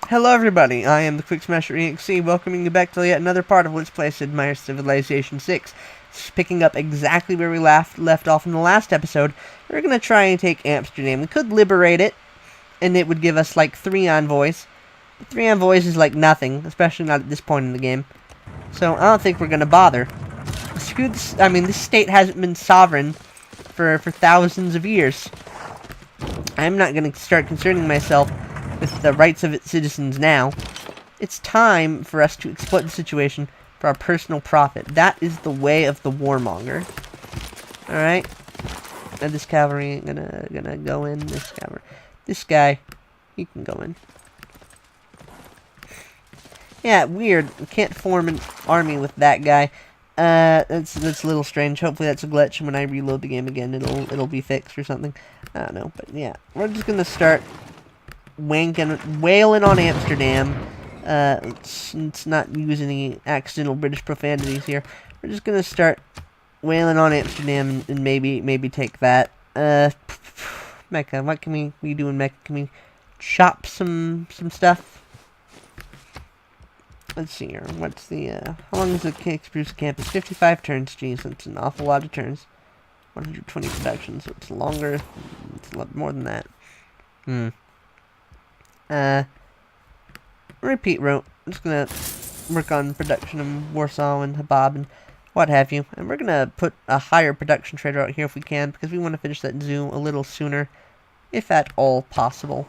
Hello everybody, I am the QuickSmasherEXE, welcoming you back to yet another part of Let's Play Sid Meier's Civilization 6. Picking up exactly where we left off in the last episode, we're going to try and take Amsterdam. We could liberate it, and it would give us like 3 envoys. 3 envoys is like nothing, especially not at this point in the game. So I don't think we're going to bother. Screw this, I mean, this state hasn't been sovereign for thousands of years. I'm not going to start concerning myself with the rights of its citizens now. It's time for us to exploit the situation for our personal profit. That is the way of the warmonger. Alright? And this cavalry gonna go in. This cavalry. This guy, he can go in. Yeah, weird. We can't form an army with that guy. That's a little strange. Hopefully that's a glitch. When I reload the game again, it'll be fixed or something. I don't know, but yeah, we're just gonna start wailing on Amsterdam. Let's not use any accidental British profanities here. We're just gonna start wailing on Amsterdam and maybe take that. Mecca, what can we do in Mecca? Can we chop some stuff? Let's see here. What's the how long is the Bruce campus? 55 turns. Jeez, that's an awful lot of turns. 120 production, so it's longer. It's a lot more than that. Repeat route. I'm just gonna work on production in Warsaw and Habab and what have you. And we're gonna put a higher production trader out here if we can, because we want to finish that zoo a little sooner, if at all possible.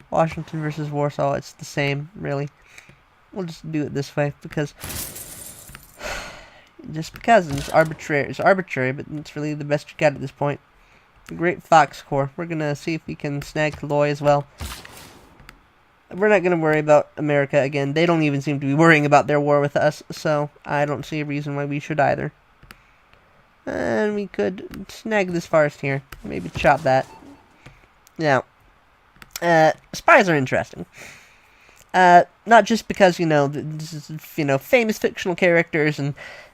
Washington versus Warsaw, it's the same, really. We'll just do it this way, because it's arbitrary, but it's really the best you got at this point. The Great Fox Corps. We're gonna see if we can snag Kaloy as well. We're not gonna worry about America again. They don't even seem to be worrying about their war with us, so I don't see a reason why we should either. And we could snag this forest here. Maybe chop that. Now, spies are interesting. Not just because, this is, famous fictional characters and,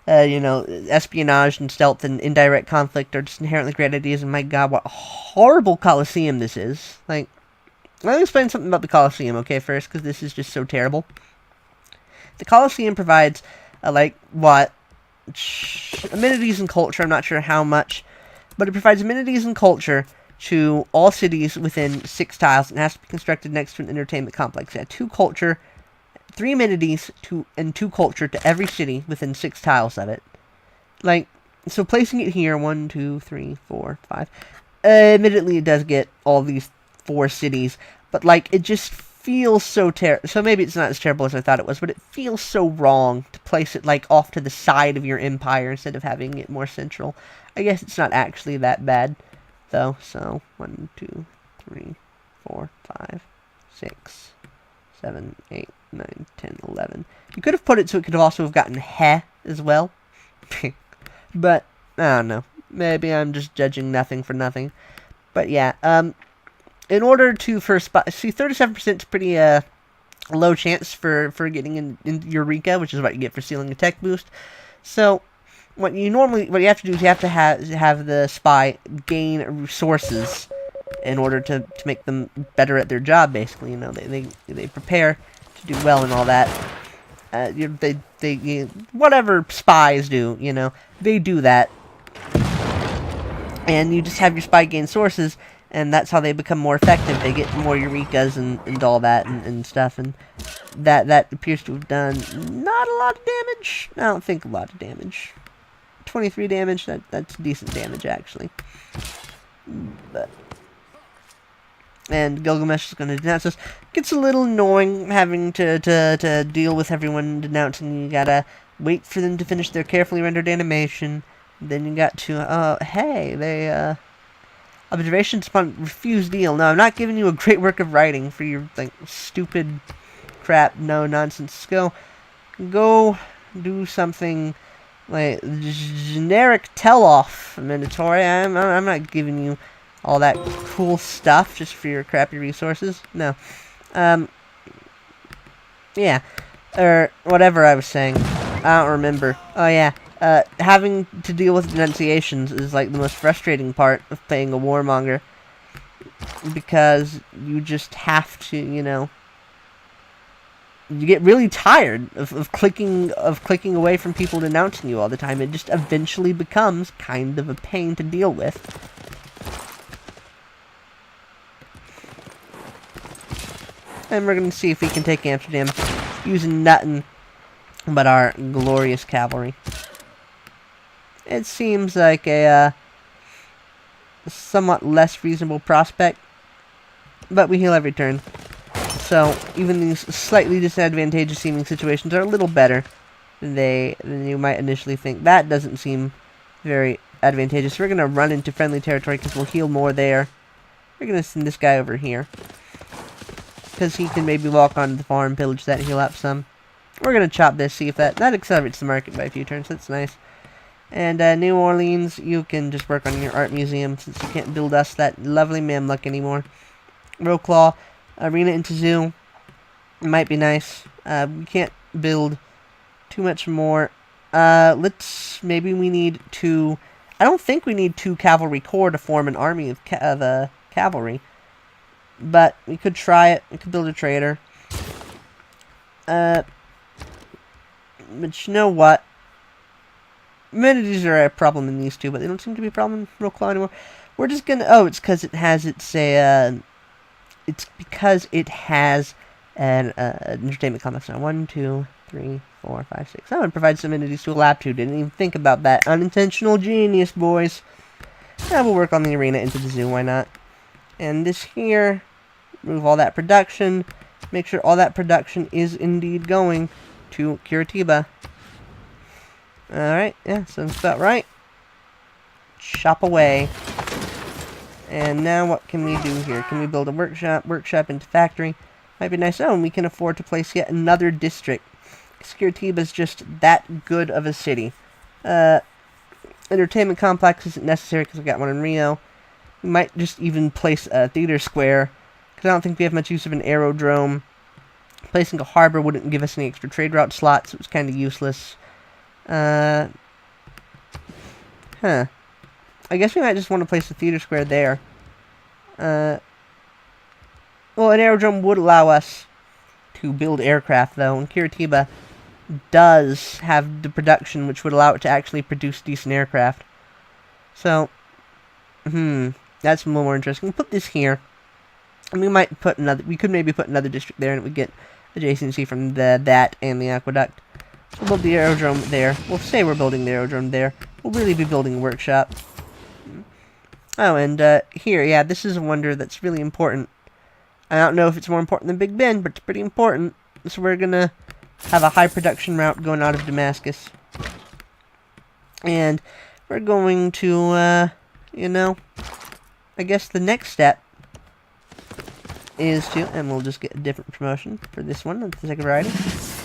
espionage and stealth and indirect conflict are just inherently great ideas, and my god, what a horrible Colosseum this is. Like, let me explain something about the Colosseum, okay, first, because this is just so terrible. The Colosseum provides, amenities and culture, I'm not sure how much, but it provides amenities and culture to all cities within 6 tiles, and has to be constructed next to an entertainment complex. Yeah, 2 culture, 3 amenities, and 2 culture to every city within 6 tiles of it. Like, so placing it here, 1, 2, 3, 4, 5. Admittedly, it does get all these 4 cities, but, like, it just feels so terrible. So maybe it's not as terrible as I thought it was, but it feels so wrong to place it, like, off to the side of your empire instead of having it more central. I guess it's not actually that bad, though. So 1, 2, 3, 4, 5, 6, 7, 8, 9, 10, 11. You could have put it so it could also have gotten heh as well. But I don't know. Maybe I'm just judging nothing for nothing. But yeah, in order to see, 37% is pretty low chance for getting in Eureka, which is what you get for stealing a tech boost. So what you have to do is you have to have the spy gain resources in order to make them better at their job. Basically, they prepare to do well and all that. Whatever spies do, they do that, and you just have your spy gain sources, and that's how they become more effective. They get more Eurekas and all that and stuff, and that appears to have done not a lot of damage. I don't think a lot of damage. 23 damage, that's decent damage, actually. And Gilgamesh is going to denounce us. Gets a little annoying having to deal with everyone denouncing. You gotta wait for them to finish their carefully rendered animation. Then you got to, hey, they, observations upon refused deal. No, I'm not giving you a great work of writing for your, stupid crap, no nonsense. Go do something like generic tell-off, Minotaur. I'm not giving you all that cool stuff just for your crappy resources. No. Yeah. Or whatever I was saying. I don't remember. Oh, yeah. Having to deal with denunciations is, like, the most frustrating part of playing a warmonger. because you just have to, you know, you get really tired of clicking away from people denouncing you all the time. It just eventually becomes kind of a pain to deal with. And we're going to see if we can take Amsterdam using nothing but our glorious cavalry. It seems like a somewhat less reasonable prospect, but we heal every turn. So even these slightly disadvantageous seeming situations are a little better than you might initially think. That doesn't seem very advantageous. We're going to run into friendly territory because we'll heal more there. We're going to send this guy over here, because he can maybe walk onto the farm, pillage that, heal up some. We're going to chop this, see if that accelerates the market by a few turns. That's nice. And New Orleans, you can just work on your art museum, since you can't build us that lovely mamluck anymore. Rowclaw, arena into zoo. Might be nice. We can't build too much more. Maybe we need two... I don't think we need 2 cavalry corps to form an army of cavalry. But we could try it. We could build a trader. But you know what? Amenities are a problem in these two, but they don't seem to be a problem in Rowclaw anymore. We're just gonna... Oh, it's because it has it's because it has an entertainment complex now. 1, 2, 3, 4, 5, 6. That would provide some amenities to a lab too. Didn't even think about that. Unintentional genius, boys. Yeah, we'll work on the arena into the zoo. Why not? And this here, move all that production. Make sure all that production is indeed going to Curitiba. Alright, yeah, sounds about right. Chop away. And now what can we do here? Can we build a workshop into factory? Might be nice. Oh, and we can afford to place yet another district. Curitiba is just that good of a city. Entertainment complex isn't necessary because we got one in Rio. We might just even place a theater square, because I don't think we have much use of an aerodrome. Placing a harbor wouldn't give us any extra trade route slots, so it's kind of useless. I guess we might just want to place a theater square there. Well, an aerodrome would allow us to build aircraft, though, and Curitiba does have the production which would allow it to actually produce decent aircraft. So, that's a little more interesting. We'll put this here, and we might put another... We could maybe put another district there, and it would get adjacency from that and the aqueduct. So we'll build the aerodrome there. We'll say we're building the aerodrome there. We'll really be building a workshop. Oh, and here, yeah, this is a wonder that's really important. I don't know if it's more important than Big Ben, but it's pretty important. So we're gonna have a high production route going out of Damascus. And we're going to, you know, I guess the next step is to, and we'll just get a different promotion for this one, the second variety,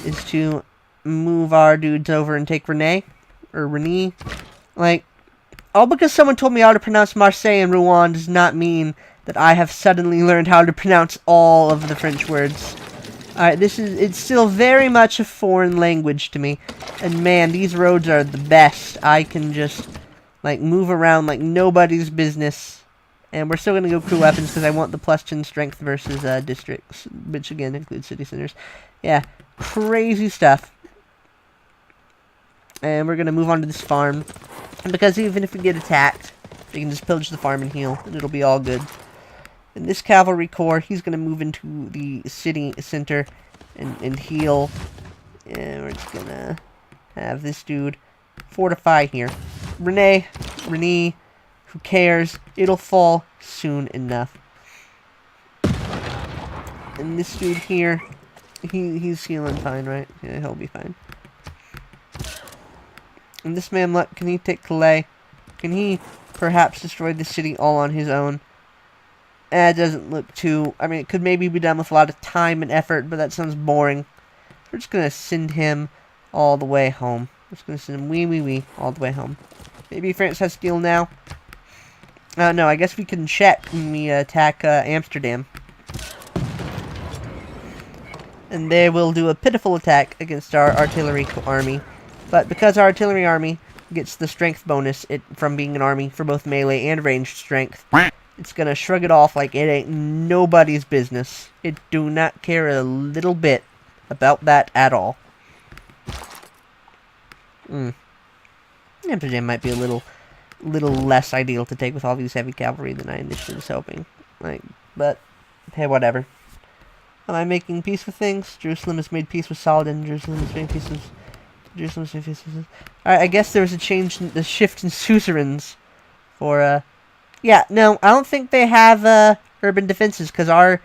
is to move our dudes over and take Rennes, or Rennes. Like, all because someone told me how to pronounce Marseille and Rouen does not mean that I have suddenly learned how to pronounce all of the French words. Alright, it's still very much a foreign language to me. And man, these roads are the best. I can just, like, move around like nobody's business. And we're still going to go crew weapons because I want the +10 strength versus districts, which again includes city centers. Yeah, crazy stuff. And we're going to move on to this farm. Because even if we get attacked, we can just pillage the farm and heal, and it'll be all good. And this cavalry corps, he's going to move into the city center and heal. And we're just going to have this dude fortify here. Rennes, who cares? It'll fall soon enough. And this dude here, he's healing fine, right? Yeah, he'll be fine. And this man, look, can he take Calais? Can he perhaps destroy the city all on his own? It doesn't look too... I mean, it could maybe be done with a lot of time and effort, but that sounds boring. We're just going to send him all the way home. We're just going to send him all the way home. Maybe France has steel now. No, I guess we can check when we attack Amsterdam. And they will do a pitiful attack against our artillery army. But because our artillery army gets the strength bonus from being an army for both melee and ranged strength, It's gonna shrug it off like it ain't nobody's business. It do not care a little bit about that at all. Amsterdam might be a little less ideal to take with all these heavy cavalry than I initially was hoping. But hey, whatever. Am I making peace with things? Jerusalem has made peace with Saladin. Jerusalem has made peace with. Alright, I guess there was a shift in suzerains for yeah, no, I don't think they have urban defenses because our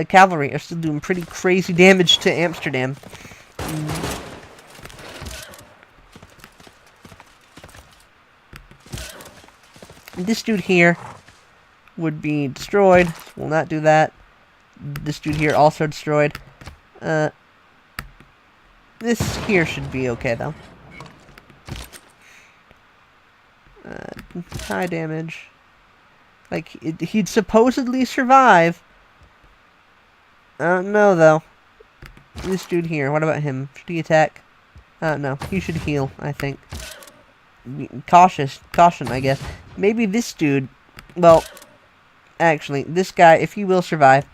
cavalry are still doing pretty crazy damage to Amsterdam. This dude here would be destroyed. We'll not do that. This dude here also destroyed. This here should be okay, though. High damage. Like, he'd supposedly survive. I don't know, though. This dude here, what about him? Should he attack? No, he should heal, I think. Caution, I guess. Maybe this dude, well, actually, this guy, if he will survive,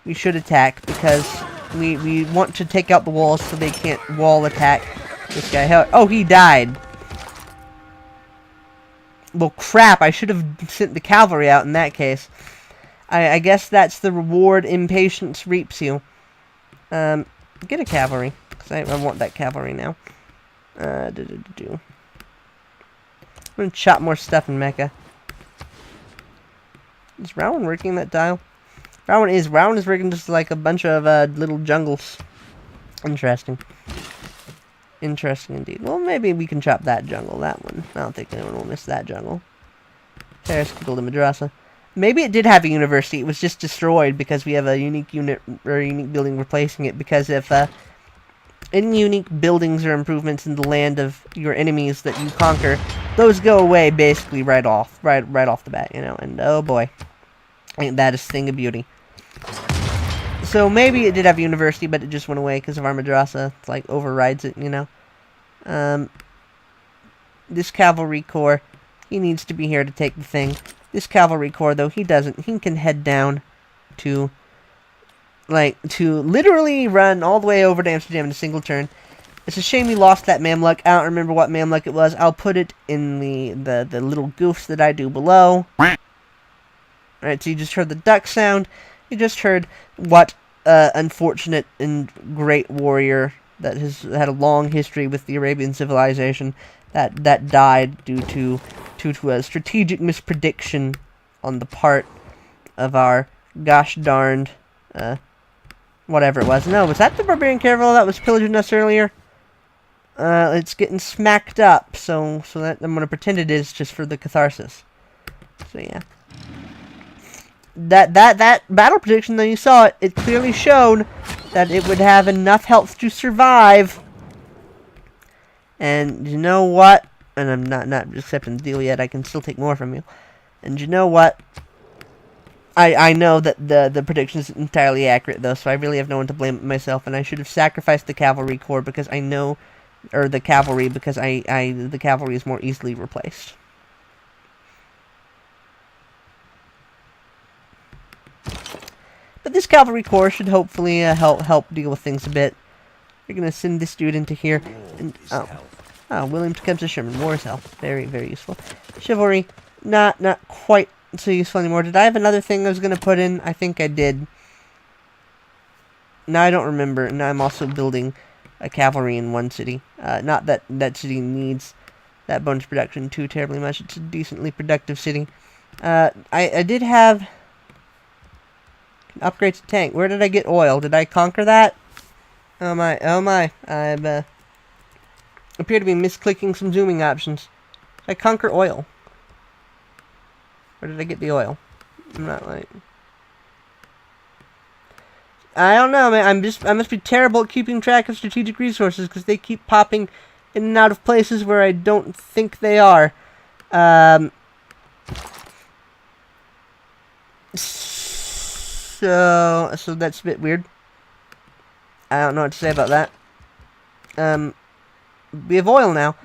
we should attack, because we want to take out the walls so they can't wall attack this guy. Oh, he died. Well, crap, I should have sent the cavalry out in that case. I guess that's the reward impatience reaps you. Get a cavalry, because I want that cavalry now. I'm going to chop more stuff in Mecca. Is Rowan working that tile? Rowan is working just like a bunch of little jungles. Interesting. Interesting indeed. Well, maybe we can chop that jungle, that one. I don't think anyone will miss that jungle. Paris could build a madrasa. Maybe it did have a university. It was just destroyed because we have a unique unit or a unique building replacing it. Because if any unique buildings or improvements in the land of your enemies that you conquer, those go away basically right off the bat, you know. And oh boy, ain't that a thing of beauty. So maybe it did have a university, but it just went away because of our madrasa. It's like overrides it, you know. This cavalry corps, he needs to be here to take the thing. This cavalry corps, though, he doesn't. He can head down to literally run all the way over to Amsterdam in a single turn. It's a shame we lost that Mamluk. I don't remember what Mamluk it was. I'll put it in the little goofs that I do below. Alright, so you just heard the duck sound. You just heard what unfortunate and great warrior that has had a long history with the Arabian civilization that died due to a strategic misprediction on the part of our gosh darned whatever it was. No, was that the barbarian caravel that was pillaging us earlier? It's getting smacked up, so that I'm gonna pretend it is just for the catharsis. So yeah. That battle prediction, though, you saw it clearly showed that it would have enough health to survive. And you know what? And I'm not accepting the deal yet. I can still take more from you. And you know what? I know that the prediction is entirely accurate, though, so I really have no one to blame but myself. And I should have sacrificed the cavalry corps because I know, or the cavalry, because the cavalry is more easily replaced. But this cavalry corps should hopefully help deal with things a bit. We're gonna send this dude into here, and William Tecumseh Sherman, war is hell, very very useful. Chivalry, not quite so useful anymore. Did I have another thing I was gonna put in? I think I did. Now I don't remember. Now I'm also building a cavalry in one city. Not that that city needs that bonus production too terribly much. It's a decently productive city. I did have. Upgrade to tank. Where did I get oil? Did I conquer that? Oh my. I've appear to be misclicking some zooming options. Did I conquer oil? Where did I get the oil? I'm not like... I don't know, man. I must be terrible at keeping track of strategic resources because they keep popping in and out of places where I don't think they are. So that's a bit weird. I don't know what to say about that. We have oil now.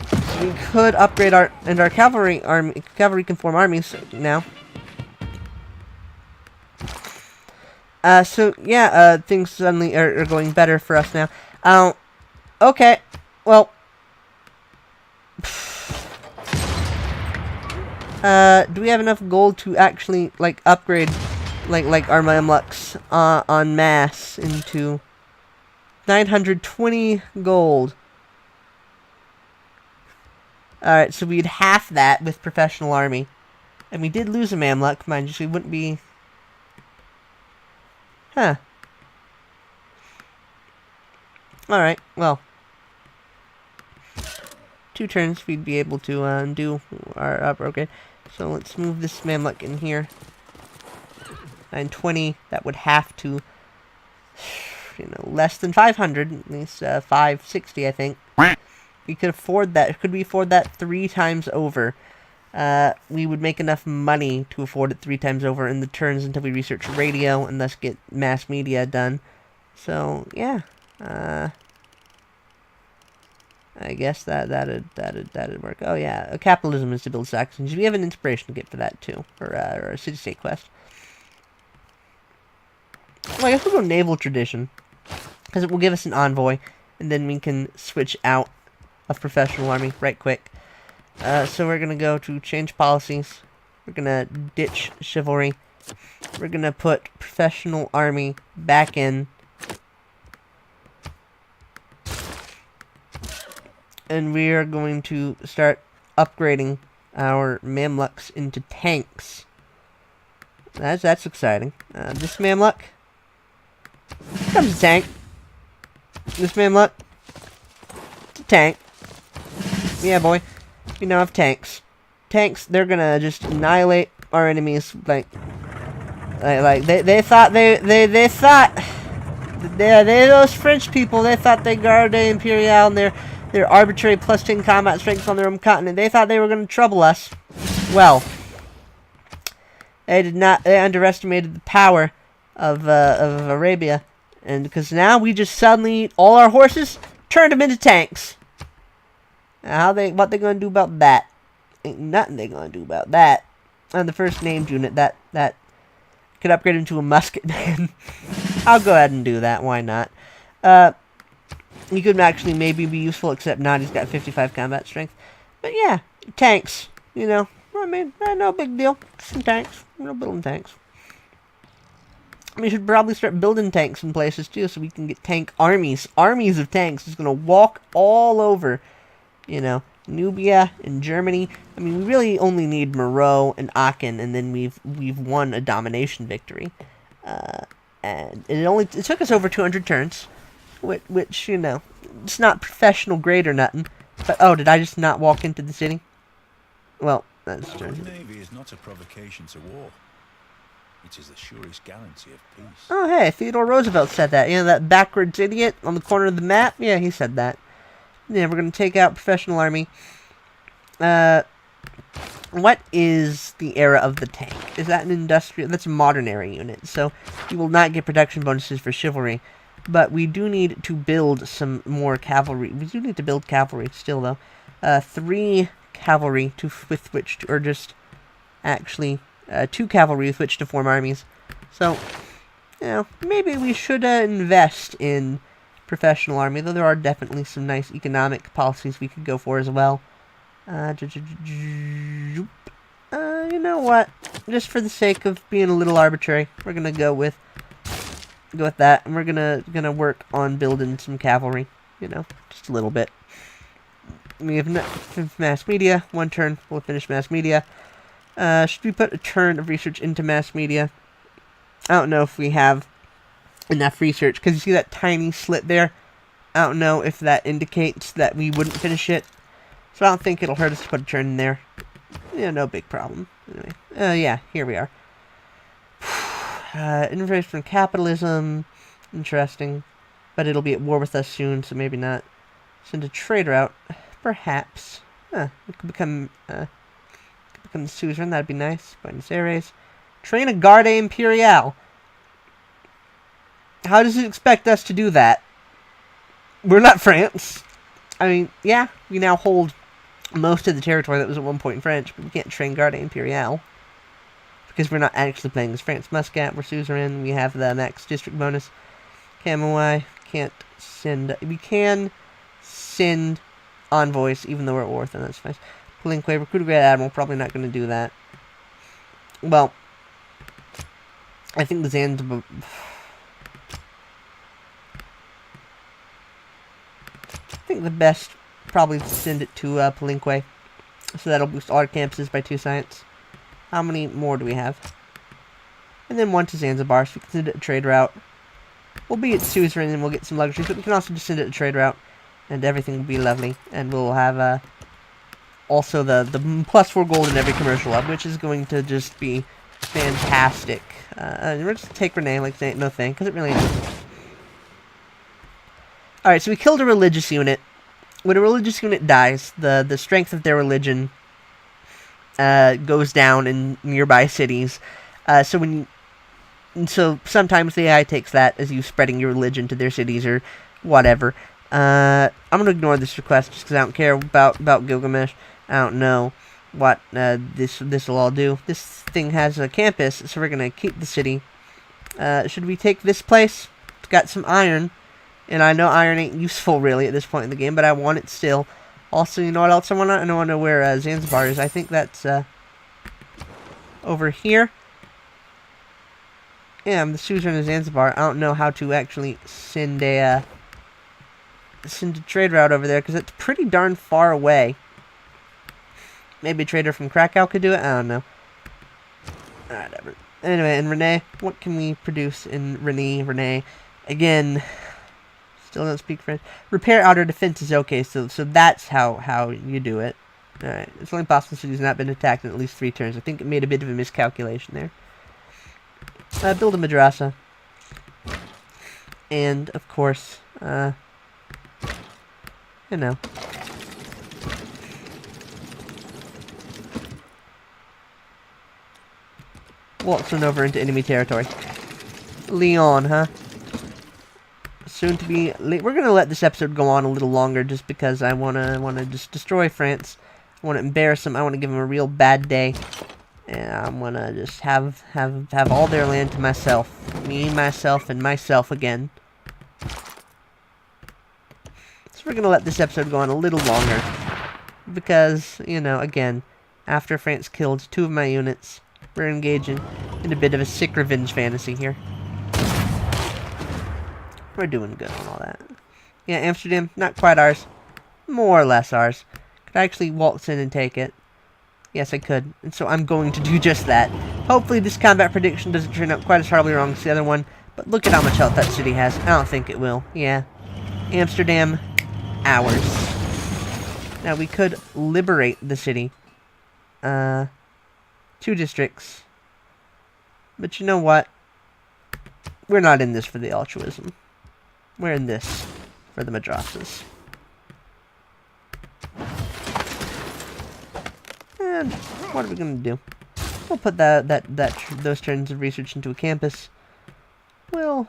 So we could upgrade our cavalry can form armies now. So yeah, things suddenly are going better for us now. Okay, well, do we have enough gold to actually like upgrade, like our Mamluks en masse into 920 gold? Alright, so we'd half that with professional army. And we did lose a Mamluk, mind you, so we wouldn't be... Huh. Alright, well. 2 turns we'd be able to do our upgrade. So let's move this Mamluk in here. 920, that would have to... less than 500, at least 560, I think. We could afford that. Could we afford that 3 times over? We would make enough money to afford it 3 times over in the turns until we research radio and thus get mass media done. So yeah, I guess that'd work. Oh yeah, capitalism is to build Saxons. We have an inspiration to get for that too, or a city-state quest. Well, I guess we'll go naval tradition because it will give us an envoy, and then we can switch out of professional army right quick. So we're gonna go to change policies. We're gonna ditch chivalry. We're gonna put professional army back in. And we are going to start upgrading our Mamluks into tanks. That's exciting. This Mamluk becomes a tank. This Mamluk, it's a tank. Yeah, boy. We now have tanks. Tanks, they're gonna just annihilate our enemies. They thought those French people, they thought they Garde Imperial and their arbitrary +10 combat strength on their own continent. They thought they were gonna trouble us. Well, they did not. They underestimated the power of Arabia, and because now we just suddenly all our horses turned them into tanks. What they gonna do about that? Ain't nothing they gonna do about that. And the first named unit that could upgrade into a musket man. I'll go ahead and do that. Why not? He could actually maybe be useful, except not. He's got 55 combat strength. But yeah, tanks. I mean, no big deal. Some tanks. Building tanks. We should probably start building tanks in places too, so we can get tank armies. Armies of tanks is gonna walk all over. Nubia and Germany. I mean, we really only need Moreau and Aachen, and then we've won a domination victory. And it took us over 200 turns, which it's not professional grade or nothing. But oh, did I just not walk into the city? Well, that's true. The Navy is not a provocation to war. It is the surest guarantee of peace. Oh, hey, Theodore Roosevelt said that. That backwards idiot on the corner of the map? Yeah, he said that. Yeah, we're going to take out professional army. What is the era of the tank? Is that an industrial? That's a modern era unit, so you will not get production bonuses for chivalry. But we do need to build some more cavalry. We do need to build cavalry still, though. 3 cavalry with which to, or just actually 2 cavalry with which to form armies. So, maybe we should invest in professional army, though there are definitely some nice economic policies we could go for as well. You know what? Just for the sake of being a little arbitrary, we're gonna go with that, and we're gonna work on building some cavalry. Just a little bit. We have mass media. 1 turn, we'll finish mass media. Should we put a turn of research into mass media? I don't know if we have enough research, because you see that tiny slit there? I don't know if that indicates that we wouldn't finish it. So I don't think it'll hurt us to put a turn in there. No big problem. Anyway, yeah, here we are. Information from capitalism. Interesting. But it'll be at war with us soon, so maybe not. Send a trader out. Perhaps. We could become the suzerain, that'd be nice. Buenos Aires. Train a Garde Imperial. How does it expect us to do that? We're not France. I mean, yeah, we now hold most of the territory that was at one point French, but we can't train Garde Imperial. because we're not actually playing as France. Muscat, we're suzerain, we have the max district bonus. Camoy, can't send... We can send envoys, even though we're at war, and that's fine. Palinque, recruit a great admiral, probably not going to do that. Well, I think the Zanzibar... I think the best, probably send it to Palinque. So that'll boost all our campuses by 2 science. How many more do we have? And then 1 to Zanzibar, so we can send it a trade route. We'll be at suzerain and we'll get some luxuries, but we can also just send it a trade route. And everything will be lovely. And we'll have also the +4 gold in every commercial hub, which is going to just be fantastic. We're just take Renee, like, no thing, because it really is. Alright, so we killed a religious unit. When a religious unit dies, the strength of their religion goes down in nearby cities. So sometimes the AI takes that as you spreading your religion to their cities or whatever. I'm gonna ignore this request just because I don't care about Gilgamesh. I don't know what this will all do. This thing has a campus, so we're gonna keep the city. Should we take this place? It's got some iron. And I know iron ain't useful, really, at this point in the game, but I want it still. Also, you know what else I want to? I want to know where Zanzibar is. I think that's over here. Yeah, I'm the suzerain of Zanzibar. I don't know how to actually send a trade route over there, because it's pretty darn far away. Maybe a trader from Krakow could do it? I don't know. Whatever. Anyway, and Renee, what can we produce in Renee? Again... Still don't speak French. Repair outer defense is okay, so that's how you do it. Alright, it's only possible the city's not been attacked in at least 3 turns. I think it made a bit of a miscalculation there. Build a madrasa. And, of course, you know. Waltzing over into enemy territory. Leon, huh? Soon to be late. We're gonna let this episode go on a little longer just because I wanna just destroy France. I wanna embarrass them. I wanna give them a real bad day, and I'm gonna just have all their land to myself, me, myself, and myself again. So we're gonna let this episode go on a little longer because, you know, again, after France killed 2 of my units, we're engaging in a bit of a sick revenge fantasy here. We're doing good on all that. Yeah, Amsterdam, not quite ours. More or less ours. Could I actually waltz in and take it? Yes, I could. And so I'm going to do just that. Hopefully this combat prediction doesn't turn out quite as horribly wrong as the other one. But look at how much health that city has. I don't think it will. Yeah. Amsterdam, ours. Now, we could liberate the city. 2 districts. But you know what? We're not in this for the altruism. We're in this for the madrasas. And what are we gonna do? We'll put those turns of research into a campus. We'll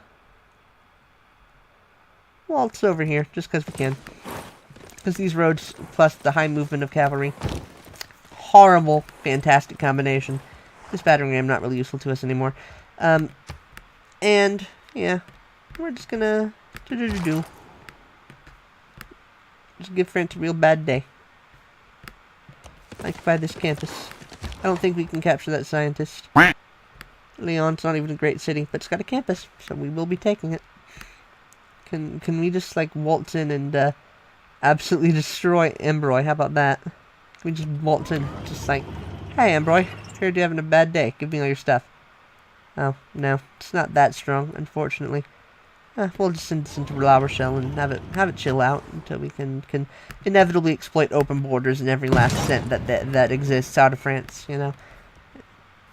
waltz over here just because we can. Because these roads plus the high movement of cavalry, horrible, fantastic combination. This battering ram not really useful to us anymore. And yeah, we're just gonna just give France a real bad day. Occupy this campus. I don't think we can capture that scientist. Lyon's not even a great city, but it's got a campus, so we will be taking it. Can we just like waltz in and absolutely destroy Ambroy? How about that? Can we just waltz in, just like, hey Ambroy, heard you're having a bad day. Give me all your stuff. Oh no, it's not that strong, unfortunately. We'll just send this into La Rochelle and have it chill out until we can inevitably exploit open borders in every last cent that exists out of France. You know,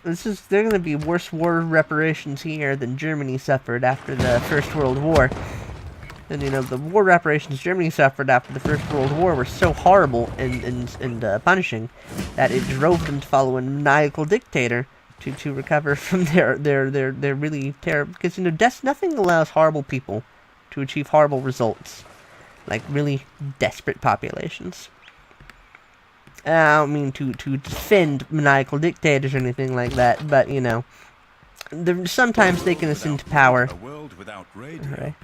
they're going to be worse war reparations here than Germany suffered after the First World War. And you know, the war reparations Germany suffered after the First World War were so horrible and punishing that it drove them to follow a maniacal dictator to recover from their really terrible, because, you know, nothing allows horrible people to achieve horrible results like really desperate populations. I don't mean to defend maniacal dictators or anything like that, but, you know, sometimes they can ascend to power. A world without radio. Hooray.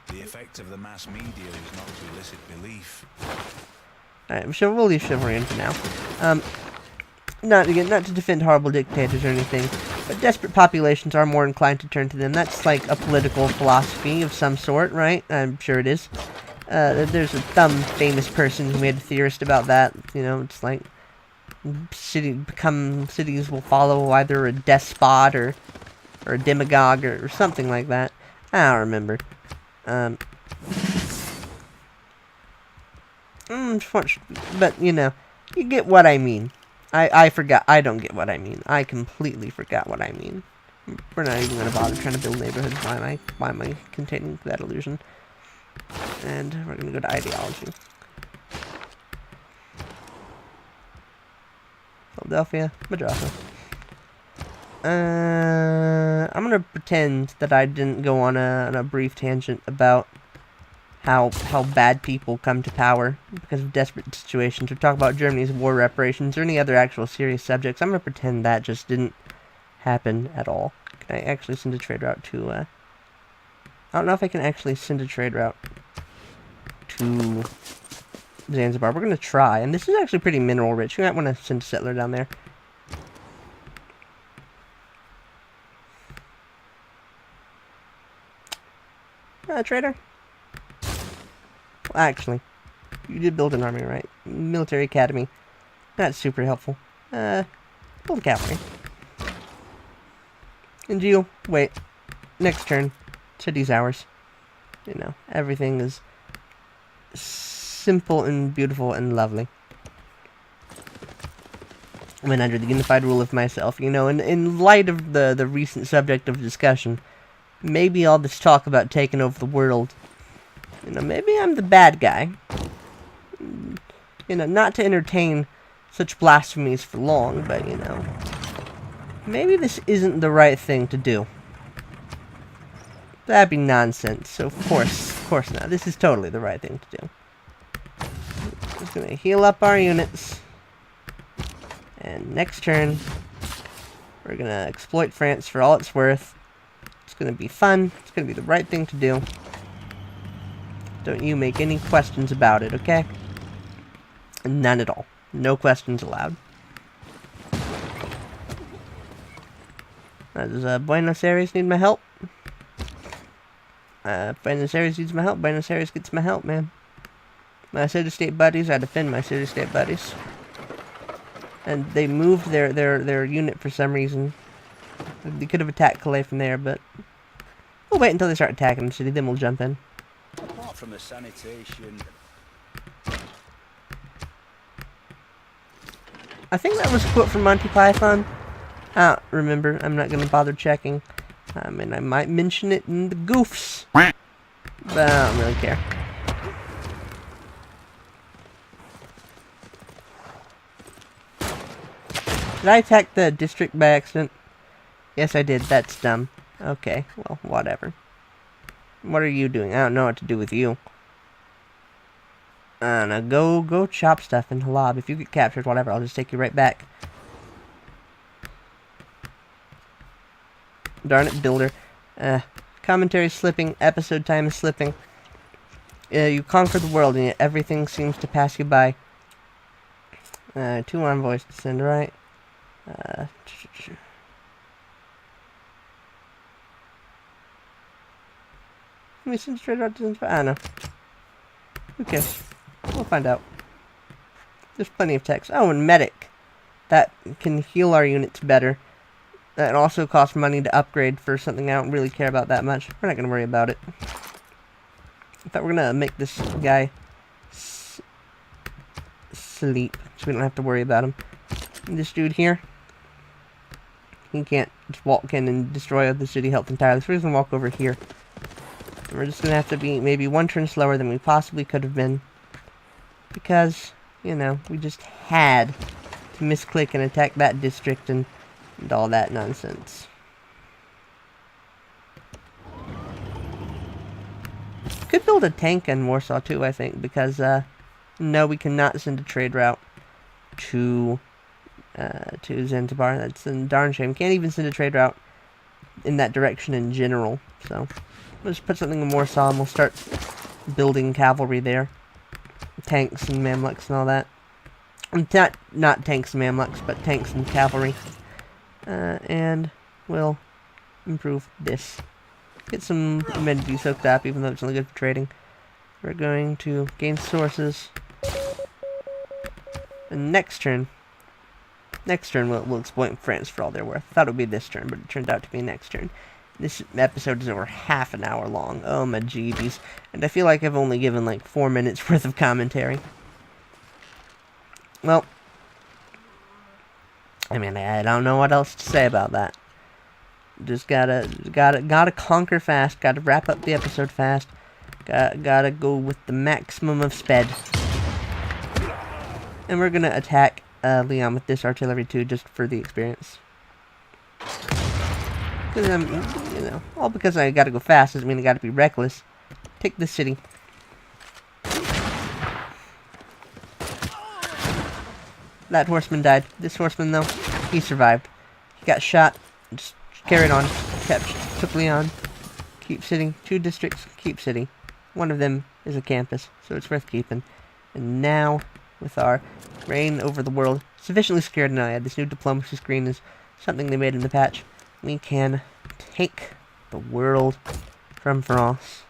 The effect of the mass media is not to elicit belief. Alright, so we'll leave chivalry in for now. Not to defend horrible dictators or anything, but desperate populations are more inclined to turn to them. That's like a political philosophy of some sort, right? I'm sure it is. There's some famous person who made a theorist about that. You know, it's like cities will follow either a despot or a demagogue or something like that. I don't remember. But you know, you get what I mean. I forgot. I don't get what I mean. I completely forgot what I mean. We're not even going to bother trying to build neighborhoods. Why am I containing that illusion? And we're going to go to ideology. Philadelphia, Madrasa. I'm going to pretend that I didn't go on a brief tangent about how bad people come to power because of desperate situations, or talk about Germany's war reparations, or any other actual serious subjects. I'm going to pretend that just didn't happen at all. Can I actually send a trade route to, I don't know if I can actually send a trade route to Zanzibar. We're going to try, and this is actually pretty mineral rich. You might want to send a settler down there. Trader? Well, actually, you did build an army, right? Military academy. That's super helpful. Build cavalry. And you, wait. Next turn. City's ours. You know, everything is simple and beautiful and lovely. I mean, under the unified rule of myself, you know, in light of the recent subject of discussion, maybe all this talk about taking over the world, you know, maybe I'm the bad guy. You know, not to entertain such blasphemies for long, but, you know, maybe this isn't the right thing to do. That'd be nonsense, so of course not. This is totally the right thing to do. Just gonna heal up our units. And next turn, we're gonna exploit France for all it's worth. It's gonna be fun. It's gonna be the right thing to do. Don't you make any questions about it, okay? None at all. No questions allowed. Does Buenos Aires need my help? Buenos Aires needs my help. Buenos Aires gets my help, man. My city-state buddies, I defend my city-state buddies. And they moved their unit for some reason. They could have attacked Calais from there, but we'll wait until they start attacking the city, then we'll jump in. Apart from the sanitation. I think that was a quote from Monty Python. I don't remember. I'm not going to bother checking. I mean, I might mention it in the goofs. But I don't really care. Did I attack the district by accident? Yes, I did. That's dumb. Okay, well, whatever. What are you doing? I don't know what to do with you. I don't know. Go chop stuff in Halab. If you get captured, whatever, I'll just take you right back. Darn it, builder. Commentary slipping. Episode time is slipping. You conquer the world, and yet everything seems to pass you by. 2 envoys to send, right? Let me send straight out to Zanzibar. I don't know. Who cares? We'll find out. There's plenty of text. Oh, and medic. That can heal our units better. That also costs money to upgrade for something I don't really care about that much. We're not going to worry about it. In fact, we're going to make this guy sleep, so we don't have to worry about him. And this dude here, he can't just walk in and destroy the city health entirely, so we're just going to walk over here. And we're just going to have to be maybe 1 turn slower than we possibly could have been. Because, you know, we just had to misclick and attack that district and all that nonsense. Could build a tank in Warsaw too, I think, because, no, we cannot send a trade route to Zanzibar. That's a darn shame. Can't even send a trade route in that direction in general. So we'll just put something in Warsaw and we'll start building cavalry there. Tanks and Mamluks and all that. Not tanks and Mamluks, but tanks and cavalry. And we'll improve this. Get some humidity soaked up, even though it's only good for trading. We're going to gain sources. And next turn we'll exploit France for all they're worth. I thought it would be this turn, but it turned out to be next turn. This episode is over half an hour long. Oh my jeebies. And I feel like I've only given like 4 minutes worth of commentary. Well, I mean, I don't know what else to say about that. Just gotta conquer fast. Gotta wrap up the episode fast. Gotta go with the maximum of sped. And we're gonna attack Leon with this artillery too, just for the experience. Because I'm, you know, all because I gotta go fast doesn't mean I gotta be reckless. Take this city. That horseman died. This horseman, though, he survived. He got shot. Just carried on. Took Leon. Keep city. 2 districts. Keep city. One of them is a campus, so it's worth keeping. And now, with our reign over the world sufficiently secured, and I had this new diplomacy screen is something they made in the patch, we can take the world from France.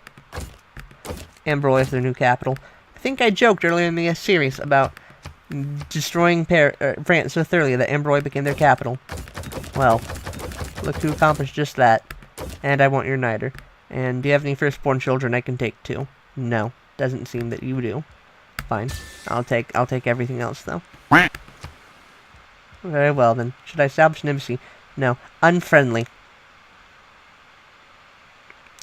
Ambroy is their new capital. I think I joked earlier in the series about destroying France so thoroughly that Ambroy became their capital. Well, look who accomplished just that. And I want your niter. And do you have any firstborn children I can take too? No, doesn't seem that you do. Fine, I'll take everything else though. Very well then. Should I establish an embassy? No, unfriendly.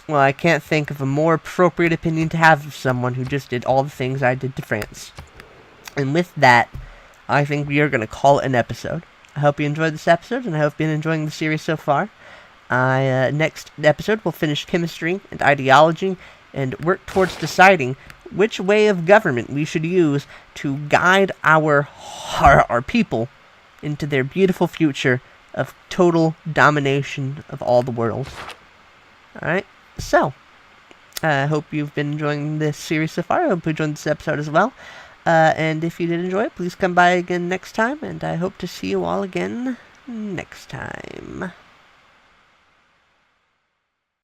Well, I can't think of a more appropriate opinion to have of someone who just did all the things I did to France. And with that, I think we are going to call it an episode. I hope you enjoyed this episode, and I hope you've been enjoying the series so far. Next episode, we'll finish chemistry and ideology, and work towards deciding which way of government we should use to guide our people into their beautiful future of total domination of all the world. Alright, so, I hope you've been enjoying this series so far. I hope you enjoyed this episode as well. And if you did enjoy it, please come by again next time, and I hope to see you all again next time.